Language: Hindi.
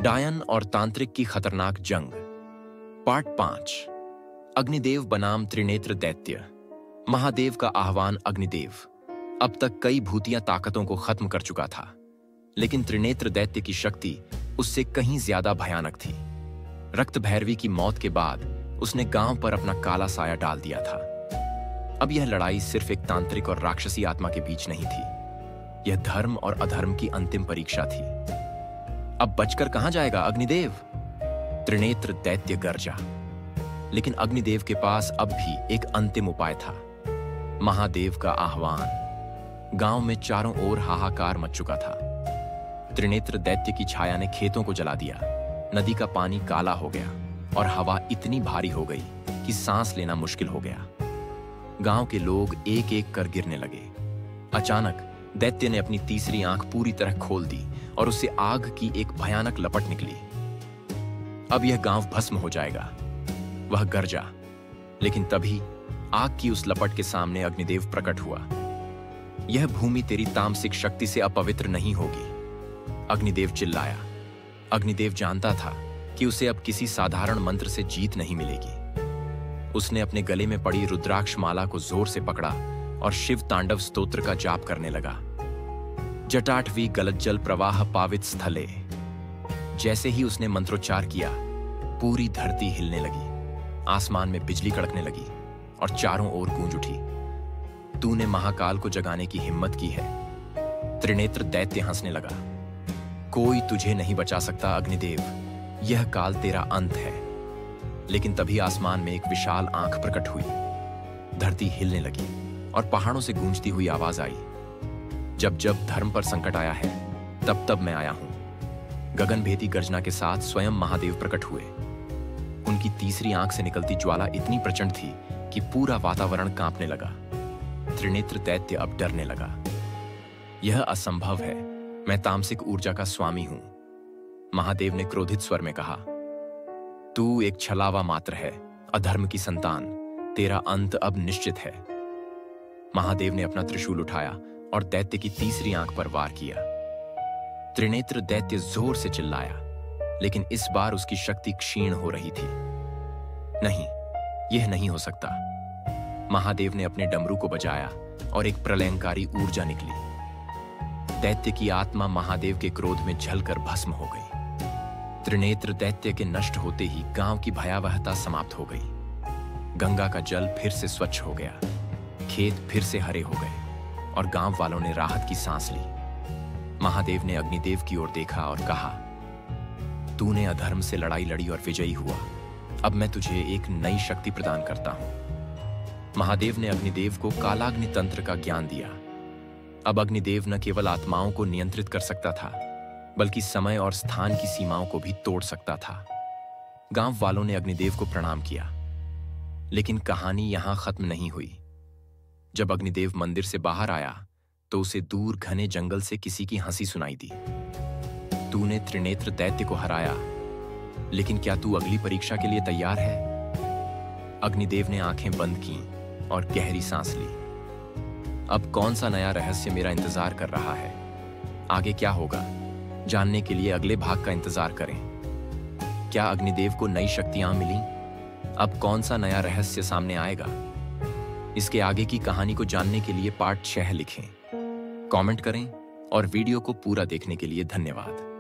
डायन और तांत्रिक की खतरनाक जंग, पार्ट 5। अग्निदेव बनाम त्रिनेत्र दैत्य। महादेव का आह्वान। अग्निदेव अब तक कई भूतिया ताकतों को खत्म कर चुका था, लेकिन त्रिनेत्र दैत्य की शक्ति उससे कहीं ज्यादा भयानक थी। रक्त भैरवी की मौत के बाद उसने गांव पर अपना काला साया डाल दिया था। अब यह लड़ाई सिर्फ एक तांत्रिक और राक्षसी आत्मा के बीच नहीं थी, यह धर्म और अधर्म की अंतिम परीक्षा थी। अब बचकर कहां जाएगा अग्निदेव? त्रिनेत्र दैत्य गरजा, लेकिन अग्निदेव के पास अब भी एक अंतिम उपाय था। महादेव का आह्वान। गांव में चारों ओर हाहाकार मच चुका था। त्रिनेत्र दैत्य की छाया ने खेतों को जला दिया, नदी का पानी काला हो गया और हवा इतनी भारी हो गई कि सांस लेना मुश्किल हो गया। गांव के लोग एक एक कर गिरने लगे। अचानक दैत्य ने अपनी तीसरी आंख पूरी तरह खोल दी और उससे आग की एक भयानक लपट निकली। अब यह गांव भस्म हो जाएगा, वह गरजा। लेकिन तभी आग की उस लपट के सामने अग्निदेव प्रकट हुआ। यह भूमि तेरी तामसिक शक्ति से अपवित्र नहीं होगी, अग्निदेव चिल्लाया। अग्निदेव जानता था कि उसे अब किसी साधारण मंत्र से जीत नहीं मिलेगी। उसने अपने गले में पड़ी रुद्राक्ष माला को जोर से पकड़ा और शिव तांडव स्तोत्र का जाप करने लगा। जटाटवी गलज्जल प्रवाह पावित स्थले। जैसे ही उसने मंत्रोच्चार किया, पूरी धरती हिलने लगी, आसमान में बिजली कड़कने लगी और चारों ओर गूंज उठी। तूने महाकाल को जगाने की हिम्मत की है। त्रिनेत्र दैत्य हंसने लगा। कोई तुझे नहीं बचा सकता अग्निदेव, यह काल तेरा अंत है। लेकिन तभी आसमान में एक विशाल आंख प्रकट हुई। धरती हिलने लगी और पहाड़ों से गूंजती हुई आवाज आई, जब जब धर्म पर संकट आया है, तब तब मैं आया हूं। गगनभेदी गर्जना के साथ स्वयं महादेव प्रकट हुए। उनकी तीसरी आंख से निकलती ज्वाला इतनी प्रचंड थी कि पूरा वातावरण कांपने लगा। त्रिनेत्र दैत्य अब डरने लगा। यह असंभव है, मैं तामसिक ऊर्जा का स्वामी हूं, महादेव ने क्रोधित स्वर में कहा। तू एक छलावा मात्र है, अधर्म की संतान, तेरा अंत अब निश्चित है। महादेव ने अपना त्रिशूल उठाया और दैत्य की तीसरी आंख पर वार किया। त्रिनेत्र दैत्य जोर से चिल्लाया, लेकिन इस बार उसकी शक्ति क्षीण हो रही थी। नहीं, यह नहीं हो सकता। महादेव ने अपने डमरू को बजाया और एक प्रलयंकारी ऊर्जा निकली। दैत्य की आत्मा महादेव के क्रोध में जलकर भस्म हो गई। त्रिनेत्र दैत्य के नष्ट होते ही गांव की भयावहता समाप्त हो गई। गंगा का जल फिर से स्वच्छ हो गया, खेत फिर से हरे हो गए और गांव वालों ने राहत की सांस ली। महादेव ने अग्निदेव की ओर देखा और कहा, तूने अधर्म से लड़ाई लड़ी और विजयी हुआ। अब मैं तुझे एक नई शक्ति प्रदान करता हूं। महादेव ने अग्निदेव को कालाग्नि तंत्र का ज्ञान दिया। अब अग्निदेव न केवल आत्माओं को नियंत्रित कर सकता था, बल्कि समय और स्थान की सीमाओं को भी तोड़ सकता था। गांव वालों ने अग्निदेव को प्रणाम किया, लेकिन कहानी यहां खत्म नहीं हुई। जब अग्निदेव मंदिर से बाहर आया तो उसे दूर घने जंगल से किसी की हंसी सुनाई दी। तूने त्रिनेत्र दैत्य को हराया, लेकिन क्या तू अगली परीक्षा के लिए तैयार है? अग्निदेव ने आंखें बंद की और गहरी सांस ली। अब कौन सा नया रहस्य मेरा इंतजार कर रहा है? आगे क्या होगा, जानने के लिए अगले भाग का इंतजार करें। क्या अग्निदेव को नई शक्तियां मिली? अब कौन सा नया रहस्य सामने आएगा? इसके आगे की कहानी को जानने के लिए पार्ट 6 लिखें, कमेंट करें और वीडियो को पूरा देखने के लिए धन्यवाद।